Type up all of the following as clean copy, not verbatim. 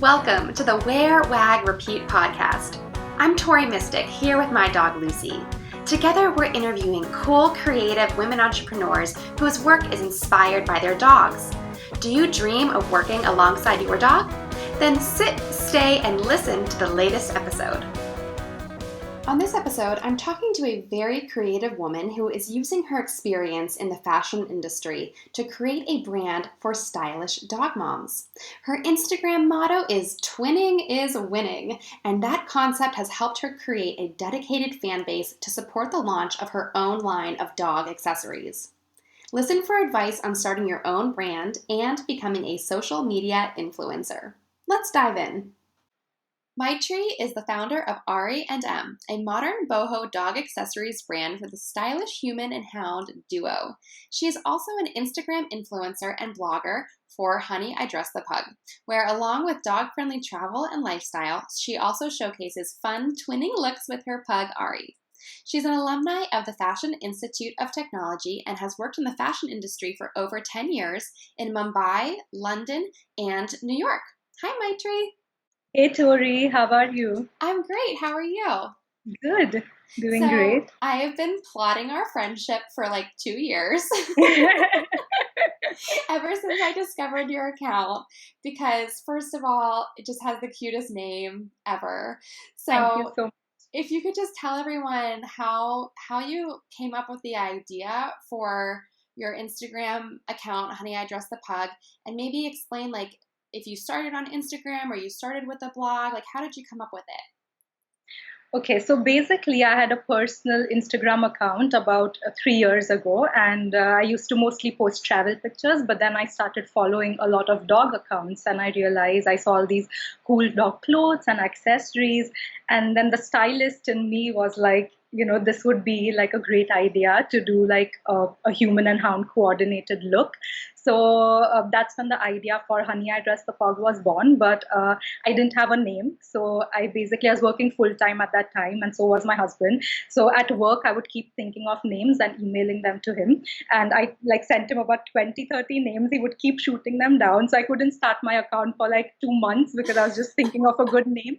Welcome to the Wear, Wag, Repeat podcast. I'm Tori Mystic here with my dog Lucy. Together we're interviewing cool, creative women entrepreneurs whose work is inspired by their dogs. Do you dream of working alongside your dog? Then sit, stay, and listen to the latest episode. On this episode, I'm talking to a very creative woman who is using her experience in the fashion industry to create a brand for stylish dog moms. Her Instagram motto is "Twinning is winning," and that concept has helped her create a dedicated fan base to support the launch of her own line of dog accessories. Listen for advice on starting your own brand and becoming a social media influencer. Let's dive in. Maitri is the founder of Ari and M, a modern boho dog accessories brand for the stylish human and hound duo. She is also an Instagram influencer and blogger for Honey, I Dress the Pug, where along with dog-friendly travel and lifestyle, she also showcases fun twinning looks with her pug Ari. She's an alumni of the Fashion Institute of Technology and has worked in the fashion industry for over 10 years in Mumbai, London, and New York. Hi, Maitri. Hey Tori, how are you? I'm great. How are you? Good, doing great. I have been plotting our friendship for like 2 years. Ever since I discovered your account, because first of all, it just has the cutest name ever. Thank you so much. If you could just tell everyone how you came up with the idea for your Instagram account, Honey, I Dress the Pug, and maybe explain like if you started on Instagram or you started with a blog, like how did you come up with it? Okay, so basically I had a personal Instagram account about 3 years ago, and I used to mostly post travel pictures, but then I started following a lot of dog accounts and I realized I saw all these cool dog clothes and accessories, and then the stylist in me was like, this would be like a great idea to do like a human and hound coordinated look. So that's when the idea for Honey, I Dress the Pug was born, but I didn't have a name. So I was working full time at that time, and so was my husband. So at work, I would keep thinking of names and emailing them to him. And I sent him about 20, 30 names. He would keep shooting them down. So I couldn't start my account for like 2 months because I was just thinking of a good name.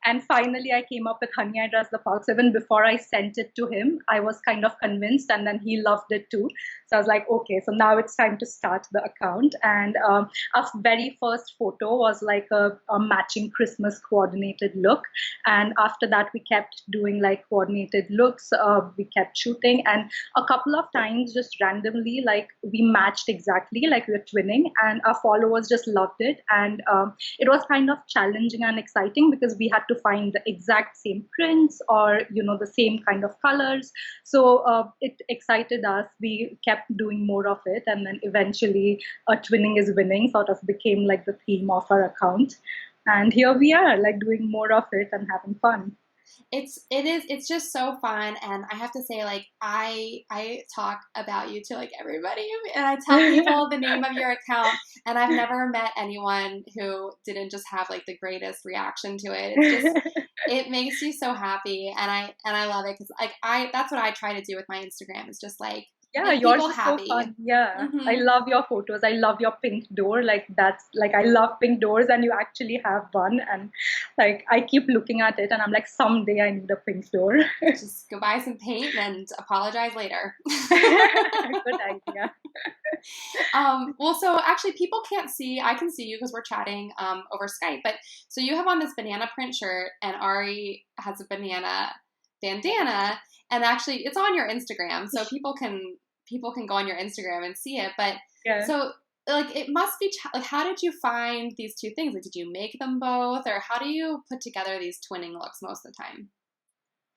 And finally, I came up with Honey, I Dress the Pug. So even before I sent it to him, I was kind of convinced, and then he loved it too. So I was like, okay, so now it's time to start the account. And our very first photo was like a matching Christmas coordinated look. And after that, we kept doing like coordinated looks. We kept shooting. And a couple of times, just randomly, like we matched exactly, like we were twinning. And our followers just loved it. And it was kind of challenging and exciting because we had to find the exact same prints or the same kind of colors. So it excited us. We kept doing more of it, and then eventually twinning is winning sort of became like the theme of our account, and here we are like doing more of it and having fun. It's just so fun, and I have to say, like, I talk about you to like everybody, and I tell people the name of your account, and I've never met anyone who didn't just have like the greatest reaction to it. It's just it makes you so happy, and I love it because like that's what I try to do with my Instagram. It's just like yeah, make yours people is happy. so fun. Yeah, Mm-hmm. I love your photos. I love your pink door. Like that's like I love pink doors, and you actually have one. And like I keep looking at it, and I'm like, someday I need a pink door. Just go buy some paint and apologize later. Good idea. Well, so actually, people can't see. I can see you because we're chatting over Skype. But so you have on this banana print shirt, and Ari has a banana bandana, and actually, it's on your Instagram, so people can go on your Instagram and see it. But Yeah. so like it must be like, how did you find these two things? Like, did you make them both, or how do you put together these twinning looks most of the time?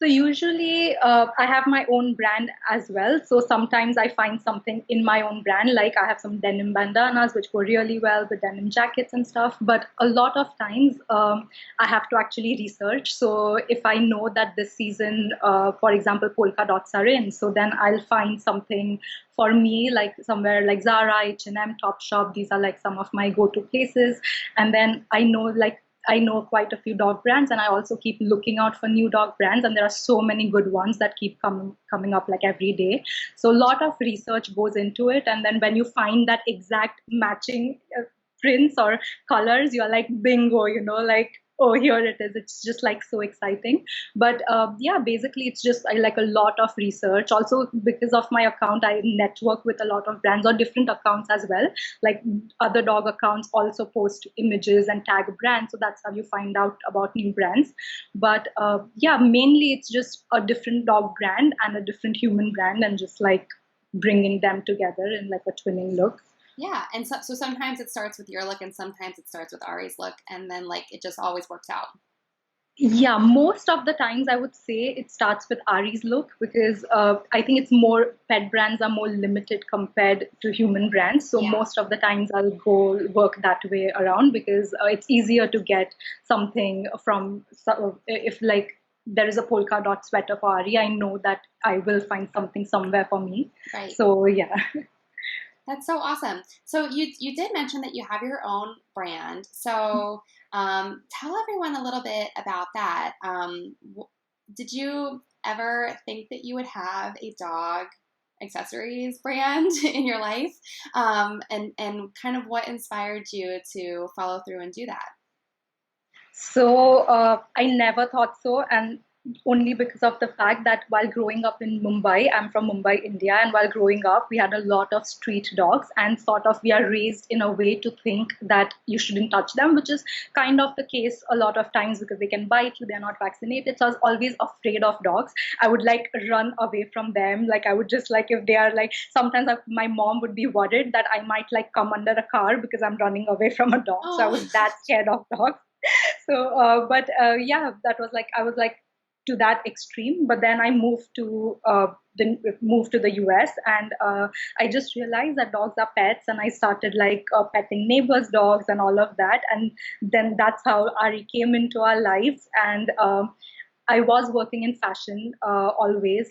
So usually I have my own brand as well. So sometimes I find something in my own brand, like I have some denim bandanas which go really well with denim jackets and stuff. But a lot of times I have to actually research. So if I know that this season, for example, polka dots are in, so then I'll find something for me, like somewhere like Zara, H&M, Topshop. These are like some of my go-to places. And then I know quite a few dog brands, and I also keep looking out for new dog brands, and there are so many good ones that keep coming up like every day. So a lot of research goes into it, and then when you find that exact matching prints or colors, you're like, bingo, like, oh, here it is. It's just like so exciting. But yeah, basically, it's just like a lot of research. Also, because of my account, I network with a lot of brands or different accounts as well. Like other dog accounts also post images and tag brands. So that's how you find out about new brands. But yeah, mainly it's just a different dog brand and a different human brand, and just like bringing them together in like a twinning look. Yeah, and so sometimes it starts with your look, and sometimes it starts with Ari's look, and then like it just always works out. Yeah, most of the times I would say it starts with Ari's look, because I think it's more, pet brands are more limited compared to human brands. So Yeah. most of the times I'll go work that way around, because it's easier to get something from, if like there is a polka dot sweater for Ari, I know that I will find something somewhere for me. Right. So yeah. That's so awesome. So you did mention that you have your own brand. So tell everyone a little bit about that. Did you ever think that you would have a dog accessories brand in your life? And kind of what inspired you to follow through and do that? So I never thought so, and only because of the fact that while growing up in Mumbai, I'm from Mumbai, India, and while growing up, we had a lot of street dogs, and sort of we are raised in a way to think that you shouldn't touch them, which is kind of the case a lot of times because they can bite you, they're not vaccinated. So I was always afraid of dogs. I would like run away from them. Like I would just like, if they are like, sometimes my mom would be worried that I might like come under a car because I'm running away from a dog. So I was that scared of dogs. So but yeah, that was like, I was like to that extreme. But then I moved to the US, and I just realized that dogs are pets, and I started like petting neighbors dogs and all of that. And then that's how Ari came into our lives. And I was working in fashion always,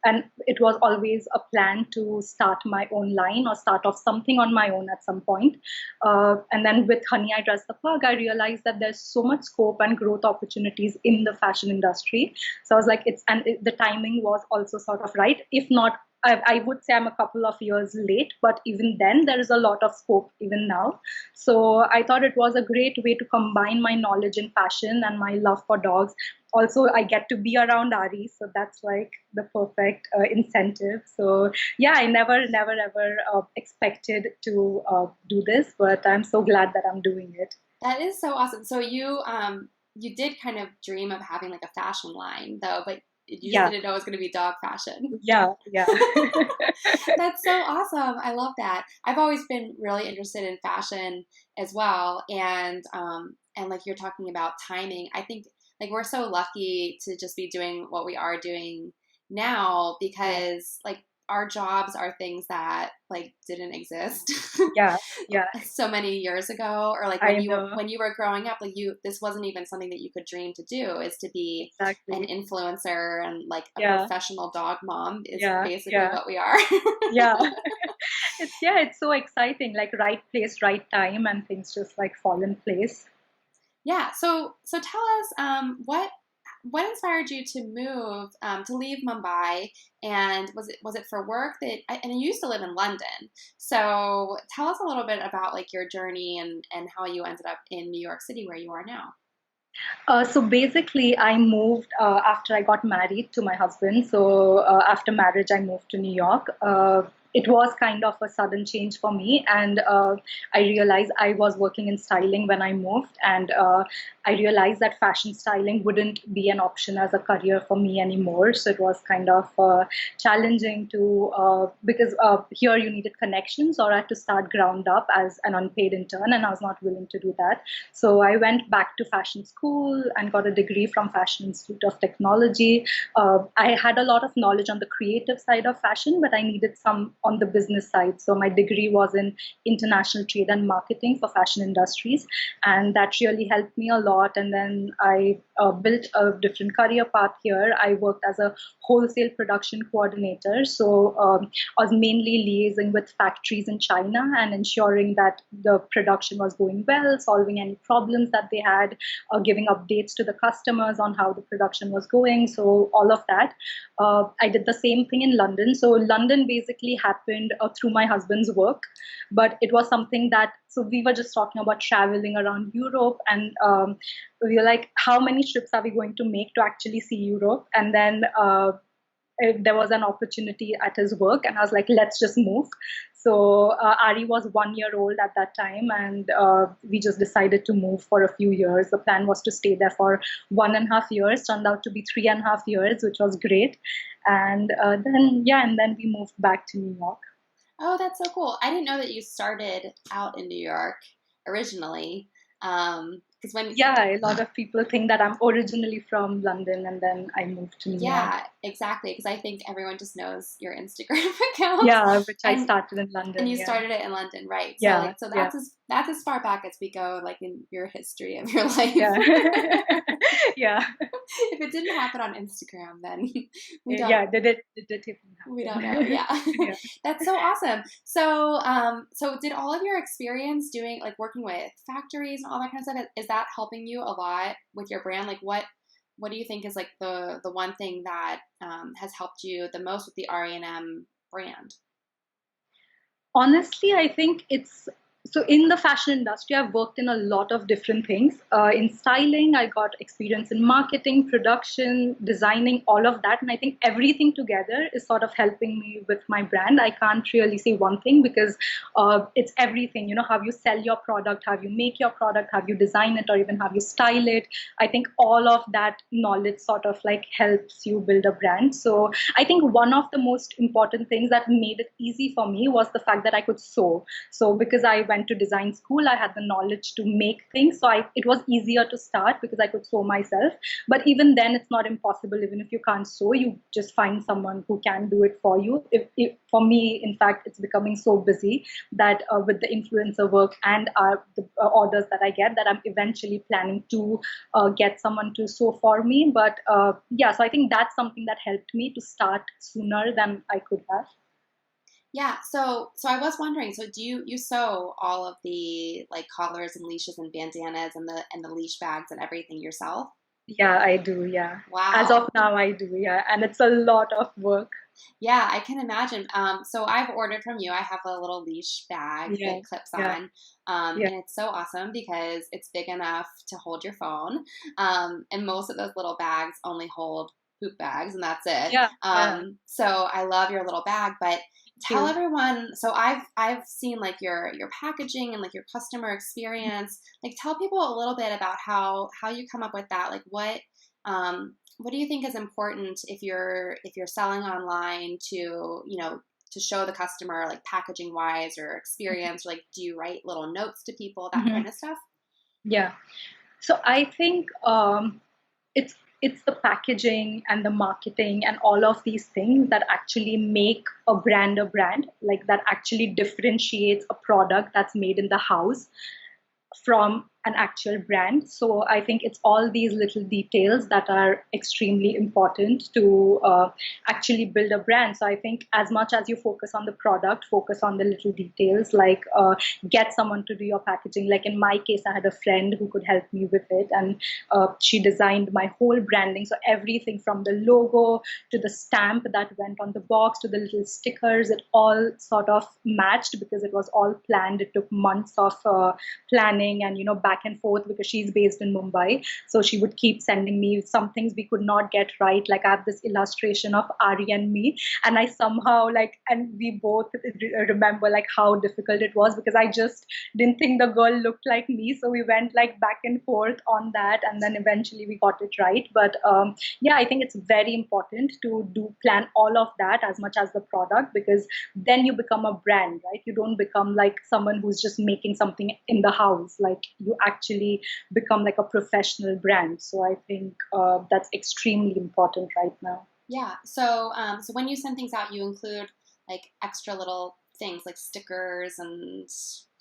and it was always a plan to start my own line or start off something on my own at some point. And then with Honey, I Dress the Pug, I realized that there's so much scope and growth opportunities in the fashion industry. So I was like, the timing was also sort of right. If not, I would say I'm a couple of years late, but even then, there is a lot of scope even now. So I thought it was a great way to combine my knowledge in fashion and my love for dogs. Also, I get to be around Ari, so that's like the perfect incentive. So yeah, I never ever expected to do this, but I'm so glad that I'm doing it. That is so awesome. So you did kind of dream of having like a fashion line though, but you just didn't know it was going to be dog fashion. Yeah. That's so awesome. I love that. I've always been really interested in fashion as well, and like you're talking about timing. I think like we're so lucky to just be doing what we are doing now, because like our jobs are things that like didn't exist Yeah so many years ago, or like when you were growing up, like this wasn't even something that you could dream to do, is to be an influencer and like a professional dog mom is basically what we are. Yeah. It's so exciting, like right place, right time, and things just like fall in place. Yeah. So tell us what inspired you to move to leave Mumbai, and was it for work and you used to live in London, so tell us a little bit about like your journey and how you ended up in New York City where you are now. So basically, I moved after I got married to my husband. So after marriage, I moved to New York. It was kind of a sudden change for me, and I realized I was working in styling when I moved, and I realized that fashion styling wouldn't be an option as a career for me anymore. So it was kind of challenging because here you needed connections, or I had to start ground up as an unpaid intern, and I was not willing to do that. So I went back to fashion school and got a degree from Fashion Institute of Technology. I had a lot of knowledge on the creative side of fashion, but I needed some on the business side. So my degree was in international trade and marketing for fashion industries, and that really helped me a lot. And then I built a different career path here. I worked as a wholesale production coordinator. So I was mainly liaising with factories in China and ensuring that the production was going well, solving any problems that they had, giving updates to the customers on how the production was going. So all of that. I did the same thing in London. So London basically has happened through my husband's work, but it was something that, so we were just talking about traveling around Europe, and we were like, how many trips are we going to make to actually see Europe? And then there was an opportunity at his work, and I was like, let's just move. So Ari was 1 year old at that time, and we just decided to move for a few years. The plan was to stay there for 1.5 years, turned out to be 3.5 years, which was great. And then we moved back to New York. Oh, that's so cool. I didn't know that you started out in New York originally. Because when a lot of people think that I'm originally from London and then I moved to New York. Yeah, exactly. Because I think everyone just knows your Instagram account. Yeah, which I started in London. And you started it in London, right? Yeah. So that's as far back as we go, like in your history of your life. Yeah. Yeah. If it didn't happen on Instagram, then we don't. Yeah, did it even happen? We don't know. Yeah. That's so awesome. So did all of your experience doing like working with factories and all that kind of stuff, is that helping you a lot with your brand? Like what do you think is like the one thing that has helped you the most with the R&M brand? Honestly, I think it's, so in the fashion industry, I've worked in a lot of different things. In styling, I got experience in marketing, production, designing, all of that. And I think everything together is sort of helping me with my brand. I can't really say one thing because it's everything, how you sell your product, how you make your product, how you design it, or even how you style it. I think all of that knowledge sort of like helps you build a brand. So I think one of the most important things that made it easy for me was the fact that I could sew. So because I went to design school, I had the knowledge to make things. So it was easier to start because I could sew myself. But even then, it's not impossible. Even if you can't sew, you just find someone who can do it for you. For me, in fact, it's becoming so busy that with the influencer work and the orders that I get, that I'm eventually planning to get someone to sew for me. But so I think that's something that helped me to start sooner than I could have. Yeah, so I was wondering, so do you sew all of the like collars and leashes and bandanas and the leash bags and everything yourself? Yeah, I do, yeah. Wow. As of now, I do, yeah. And it's a lot of work. Yeah, I can imagine. So I've ordered from you. I have a little leash bag that clips on. And it's so awesome because it's big enough to hold your phone. And most of those little bags only hold poop bags and that's it. So I love your little bag, but tell everyone. So I've seen like your packaging and like your customer experience. Like tell people a little bit about how you come up with that. Like what do you think is important if you're selling online to to show the customer like packaging wise or experience? Or, like do you write little notes to people, that kind of stuff? Yeah. So I think it's the packaging and the marketing and all of these things that actually make a brand, like that actually differentiates a product that's made in the house from an actual brand. So I think it's all these little details that are extremely important to actually build a brand. So I think as much as you focus on the product, focus on the little details, like get someone to do your packaging. Like in my case, I had a friend who could help me with it, and she designed my whole branding. So everything from the logo to the stamp that went on the box to the little stickers, it all sort of matched because it was all planned. It took months of planning and back and forth because she's based in Mumbai. So she would keep sending me some things we could not get right. Like I have this illustration of Ari and me, and I somehow and we both remember like how difficult it was because I just didn't think the girl looked like me. So we went like back and forth on that, and then eventually we got it right. But I think it's very important to plan all of that as much as the product, because then you become a brand, right? You don't become like someone who's just making something in the house. Like you actually become like a professional brand. So I think that's extremely important right now. Yeah. So when you send things out, you include like extra little things like stickers and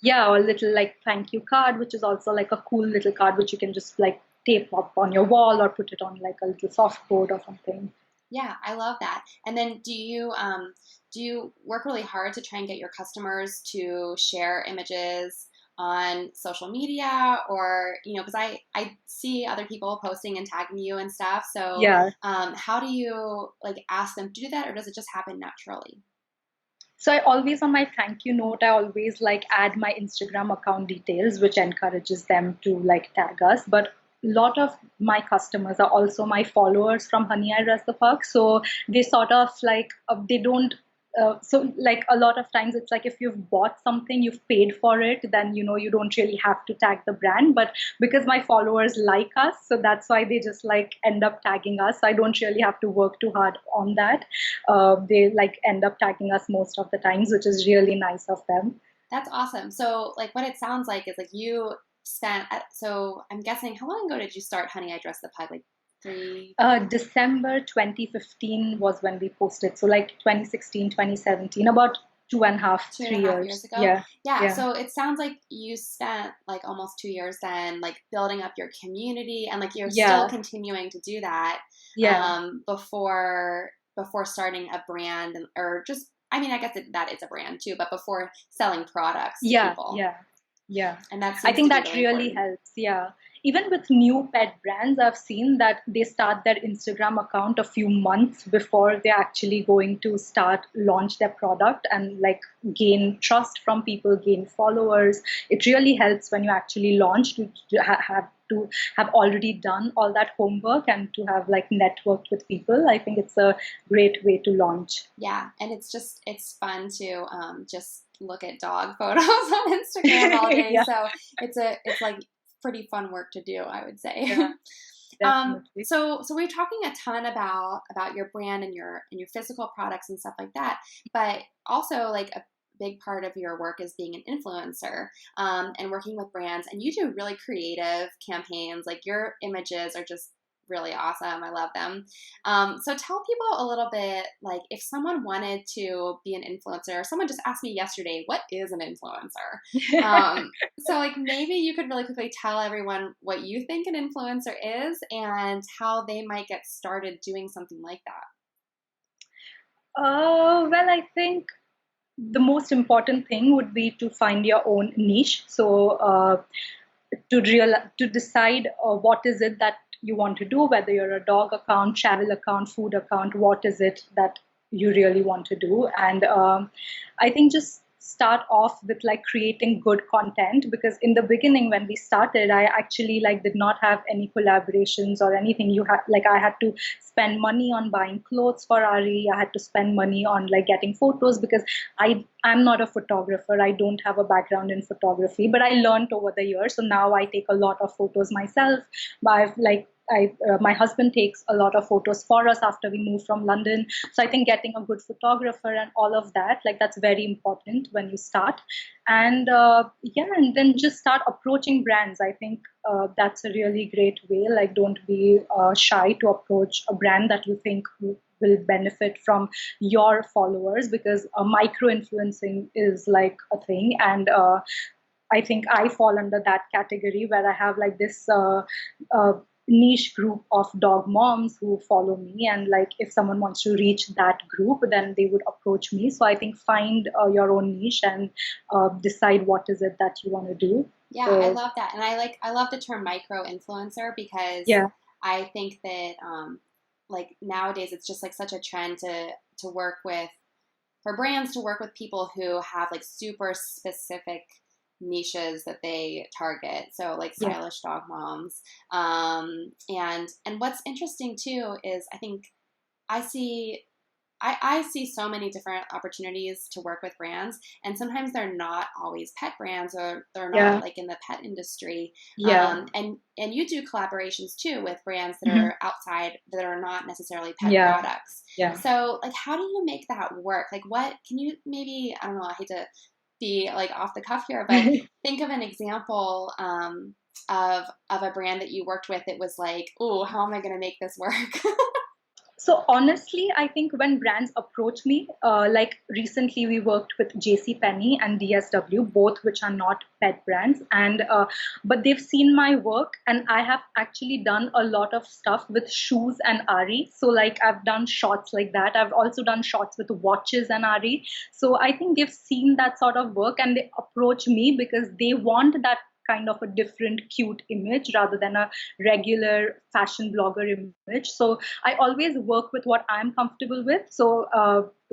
or a little like thank you card, which is also like a cool little card which you can just like tape up on your wall or put it on like a little softboard or something. Yeah, I love that. And then do you work really hard to try and get your customers to share images on social media, or because I see other people posting and tagging you and stuff, so how do you like ask them to do that, or does it just happen naturally? So I always, on my thank you note, I always like add my Instagram account details, which encourages them to like tag us. But a lot of my customers are also my followers from Honey I Dress the Pug. So they sort of like, they don't, so like a lot of times it's like if you've bought something, you've paid for it, then you don't really have to tag the brand. But because my followers like us, so that's why they just like end up tagging us. So I don't really have to work too hard on that. They like end up tagging us most of the times, which is really nice of them. That's awesome. So like what it sounds like is like you spent, so I'm guessing, how long ago did you start Honey I Dress the Pug? Like three? December 2015 was when we posted. So like 2016, 2017, about two and a half, Two and three a half years. years ago. Yeah. Yeah. Yeah. So it sounds like you spent like almost 2 years then, like building up your community, and like you're still Yeah. continuing to do that Yeah. before starting a brand, or just, I mean, I guess that it's a brand too, but before selling products to Yeah. people. Yeah. Yeah. And that I seems to think be that really really important. helps. Yeah. Even with new pet brands, I've seen that they start their Instagram account a few months before they're actually going to start launch their product and like gain trust from people, gain followers. It really helps when you actually launch to have already done all that homework and to have like networked with people. I think it's a great way to launch. Yeah, and it's fun to just look at dog photos on Instagram all day. Yeah. So it's like pretty fun work to do, I would say. Yeah, definitely. So we're talking a ton about your brand and your physical products and stuff like that, but also like a big part of your work is being an influencer, and working with brands, and you do really creative campaigns. Like your images are just really awesome. I love them. So tell people a little bit, like if someone wanted to be an influencer, someone just asked me yesterday, what is an influencer? So like maybe you could really quickly tell everyone what you think an influencer is and how they might get started doing something like that. Well, I think the most important thing would be to find your own niche. So to decide what is it that you want to do, whether you're a dog account, travel account, food account, what is it that you really want to do. And I think just start off with like creating good content, because in the beginning when we started, I actually like did not have any collaborations or anything. I had to spend money on buying clothes for Ari. I had to spend money on like getting photos, because I'm not a photographer. I don't have a background in photography, but I learned over the years. So now I take a lot of photos myself. But my husband takes a lot of photos for us after we moved from London. So I think getting a good photographer and all of that, like that's very important when you start. And yeah, and then just start approaching brands. I think that's a really great way. Like don't be shy to approach a brand that you think will benefit from your followers, because micro influencing is like a thing. And I think I fall under that category where I have like this uh, niche group of dog moms who follow me, and like if someone wants to reach that group, then they would approach me. So I think find your own niche and decide what is it that you want to do. Yeah, I So love that. And I love the term micro influencer, because yeah, I think that like nowadays it's just like such a trend to work with, for brands to work with people who have like super specific niches that they target. So like yeah, stylish dog moms. And what's interesting too is I think I see I see so many different opportunities to work with brands, and sometimes they're not always pet brands, or they're not yeah, like in the pet industry. yeah, And you do collaborations too with brands that mhm, are outside, that are not necessarily pet yeah, products. yeah. So like, how do you make that work? Like, what can you maybe, I don't know, I hate to be like off the cuff here, but think of an example of a brand that you worked with. It was like, oh, how am I going to make this work? So honestly, I think when brands approach me, like recently we worked with JC Penney and DSW, both which are not pet brands, and but they've seen my work, and I have actually done a lot of stuff with shoes and Ari. So like I've done shots like that. I've also done shots with watches and Ari. So I think they've seen that sort of work, and they approach me because they want that kind of a different cute image rather than a regular fashion blogger image. So I always work with what I'm comfortable with. So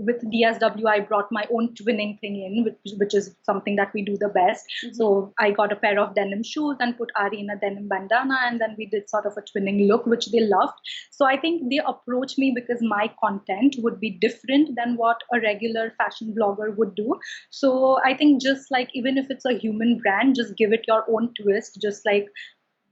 with DSW, I brought my own twinning thing in, which is something that we do the best. Mm-hmm. So I got a pair of denim shoes and put Ari in a denim bandana, and then we did sort of a twinning look, which they loved. So I think they approached me because my content would be different than what a regular fashion blogger would do. So I think just like, even if it's a human brand, just give it your own twist, just like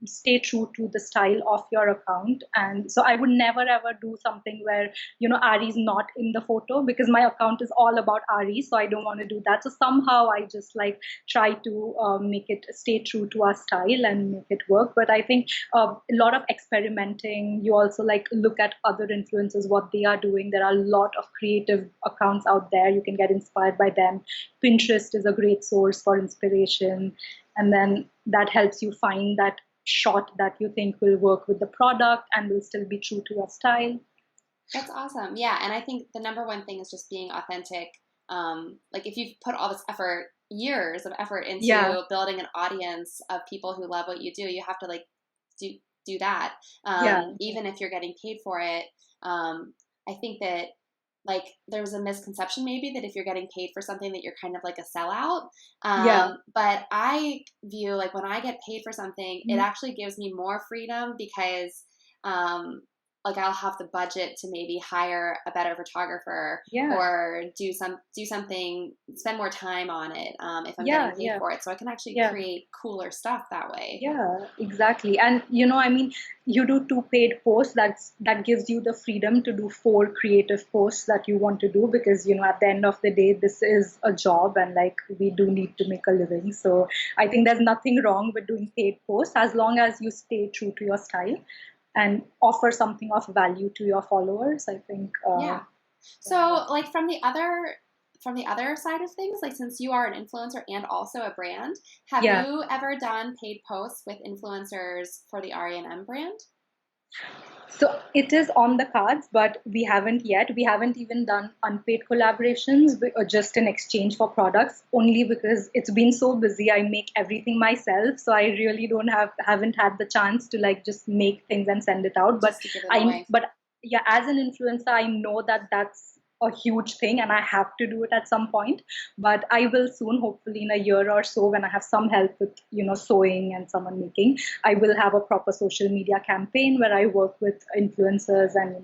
stay true to the style of your account. And so I would never ever do something where, Ari's not in the photo, because my account is all about Ari, so I don't want to do that. So somehow I just like try to make it stay true to our style and make it work. But I think a lot of experimenting. You also like look at other influencers, what they are doing. There are a lot of creative accounts out there. You can get inspired by them. Pinterest is a great source for inspiration, and then that helps you find that shot that you think will work with the product and will still be true to your style. That's awesome. Yeah. And I think the number one thing is just being authentic. Like if you've put all this effort, years of effort into building an audience of people who love what you do, you have to like do that. Even if you're getting paid for it. I think that like there's a misconception maybe that if you're getting paid for something that you're kind of like a sellout. But I view like when I get paid for something, it actually gives me more freedom because like I'll have the budget to maybe hire a better photographer or do something, spend more time on it if I'm getting paid for it. So I can actually create cooler stuff that way. Yeah, exactly. And I mean, you do 2 paid posts, that gives you the freedom to do 4 creative posts that you want to do, because at the end of the day, this is a job and like we do need to make a living. So I think there's nothing wrong with doing paid posts as long as you stay true to your style and offer something of value to your followers, I think. So like from the other side of things, like since you are an influencer and also a brand, have you ever done paid posts with influencers for the R&M brand? So it is on the cards, but we haven't yet. We haven't even done unpaid collaborations or just in exchange for products, only because it's been so busy. I make everything myself, so I really haven't had the chance to like just make things and send it out. But as an influencer, I know that that's a huge thing and I have to do it at some point. But I will soon, hopefully in a year or so, when I have some help with sewing and someone making, I will have a proper social media campaign where I work with influencers and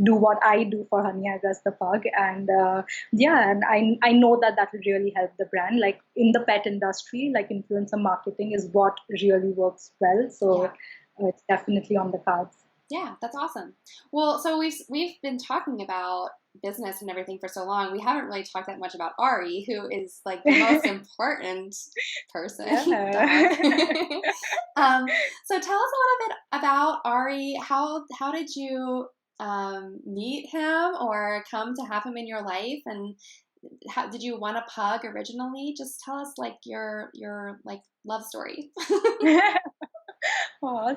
do what I do for Honey I Dress the Pug. And and I know that will really help the brand. Like in the pet industry, like influencer marketing is what really works well. So it's definitely on the cards. Yeah, that's awesome. Well, so we've been talking about business and everything for so long. We haven't really talked that much about Ari, who is like the most important person. So tell us a little bit about Ari. How did you meet him or come to have him in your life, and how did you want a pug originally? Just tell us like your like love story. While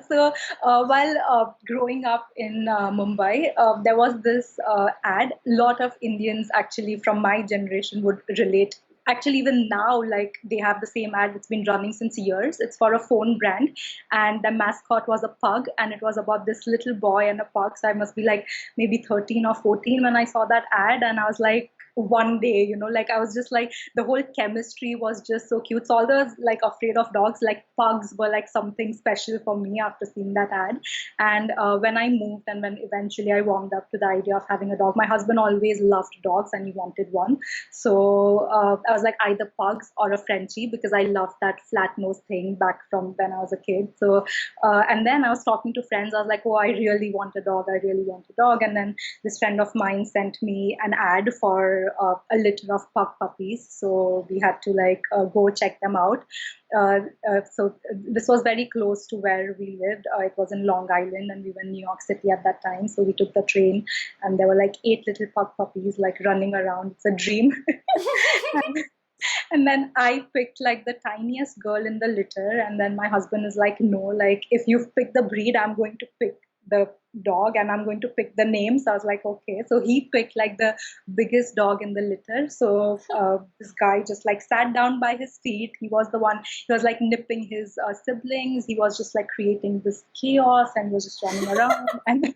growing up in Mumbai, there was this ad. A lot of Indians actually from my generation would relate. Actually, even now, like they have the same ad. It's been running since years. It's for a phone brand, and the mascot was a pug, and it was about this little boy and a pug. So I must be like maybe 13 or 14 when I saw that ad, and I was like, one day, like I was just like, the whole chemistry was just so cute. So all those like afraid of dogs, like pugs were like something special for me after seeing that ad. And when I moved and when eventually I warmed up to the idea of having a dog, my husband always loved dogs and he wanted one. So I was like either pugs or a Frenchie, because I loved that flat nose thing back from when I was a kid. So and then I was talking to friends. I was like, oh, I really want a dog. I really want a dog. And then this friend of mine sent me an ad for a litter of pug puppies. So we had to like go check them out. So this was very close to where we lived. It was in Long Island and we were in New York City at that time. So we took the train and there were like 8 little pug puppies like running around. It's a dream. And then I picked like the tiniest girl in the litter. And then my husband is like, no, like if you've picked the breed, I'm going to pick the dog and I'm going to pick the name. So I was like, okay. So he picked like the biggest dog in the litter. So this guy just like sat down by his feet. He was like nipping his siblings. He was just like creating this chaos and was just running around. And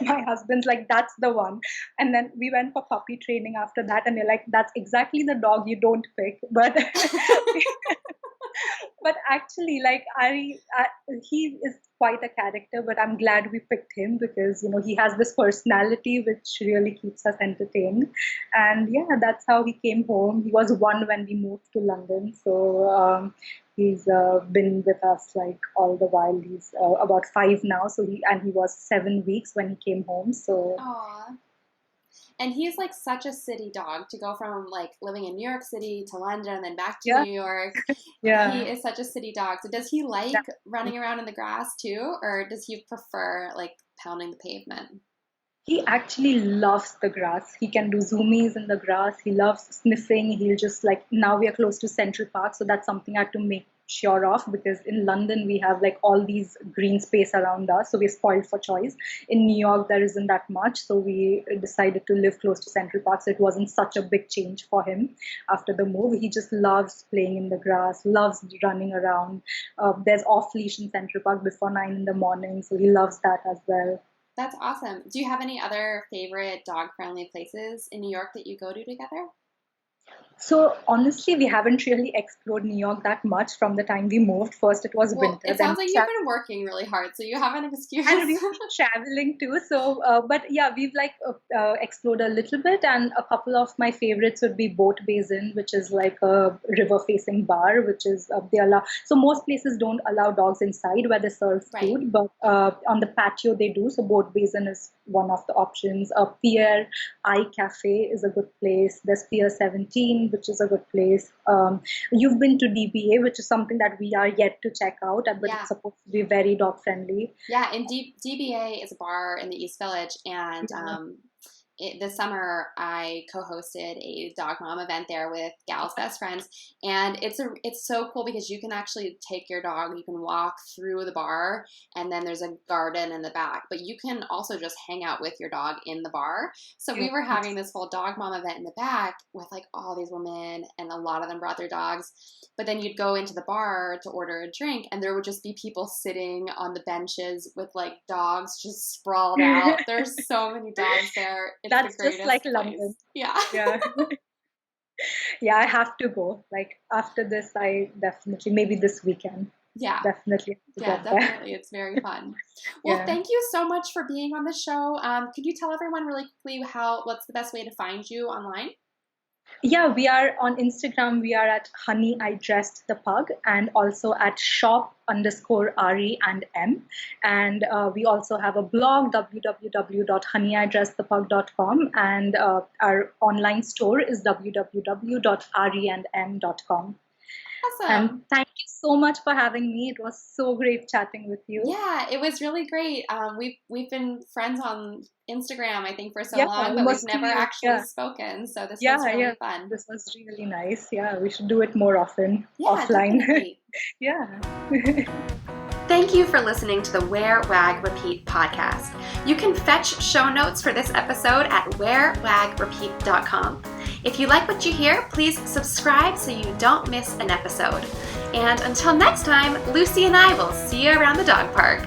My husband's like, that's the one. And then we went for puppy training after that, and they're like, that's exactly the dog you don't pick. But but actually, like he is quite a character. But I'm glad we picked him because he has this personality which really keeps us entertained. And yeah, that's how he came home. He was one when we moved to London, so he's been with us like all the while. He's about 5 now, so he was 7 weeks when he came home. So Aw. And he's like such a city dog to go from like living in New York City to London and then back to yeah, New York. He yeah. is such a city dog. So does he like running around in the grass too, or does he prefer like pounding the pavement? He actually loves the grass. He can do zoomies in the grass. He loves sniffing. He'll just like, now we are close to Central Park, so that's something I have to make sure of, because in London we have like all these green space around us, so we're spoiled for choice. In New York there isn't that much, so we decided to live close to Central Park, so it wasn't such a big change for him after the move. He just loves playing in the grass, loves running around. There's off leash in Central Park before 9 in the morning, so he loves that as well. That's awesome. Do you have any other favorite dog-friendly places in New York that you go to together? So honestly, we haven't really explored New York that much from the time we moved. First, it was Well, winter, it then sounds like you've been working really hard, so you have an excuse. and we've been traveling too. So, but yeah, we've like explored a little bit, and a couple of my favorites would be Boat Basin, which is like a river-facing bar, which is they allow. So most places don't allow dogs inside where they serve Right. food, but on the patio they do. So Boat Basin is one of the options. Pier I Cafe is a good place. There's Pier 17, which is a good place. You've been to DBA, which is something that we are yet to check out, but Yeah. it's supposed to be very dog friendly. Yeah, and DBA is a bar in the East Village, and Yeah. this summer I co-hosted a dog mom event there with Gal's best friends, and it's so cool because you can actually take your dog, you can walk through the bar, and then there's a garden in the back, but you can also just hang out with your dog in the bar. So we were having this whole dog mom event in the back with like all these women, and a lot of them brought their dogs. But then you'd go into the bar to order a drink, and there would just be people sitting on the benches with like dogs just sprawled out. There's so many dogs there. It's That's the just greatest like place. London. Yeah. Yeah. Yeah, I have to go. Like after this, I definitely, maybe this weekend, Yeah. definitely have to Yeah, get there. definitely. It's very fun. Well, Yeah. thank you so much for being on the show. Could you tell everyone really quickly what's the best way to find you online? Yeah, we are on Instagram. We are at Honey I Dressed the Pug, and also at shop_RE&M. And we also have a blog, www.honeyiDressedThePug.com. And our online store is www.reandm.com. Awesome. And thank you so much for having me. It was so great chatting with you. Yeah, it was really great. We've been friends on Instagram, I think, for so Yeah, long, but we've never actually spoken. So this was really fun. This was really nice. Yeah, we should do it more often offline. Definitely. Yeah. Thank you for listening to the Wear, Wag, Repeat podcast. You can fetch show notes for this episode at wearwagrepeat.com. If you like what you hear, please subscribe so you don't miss an episode. And until next time, Lucy and I will see you around the dog park.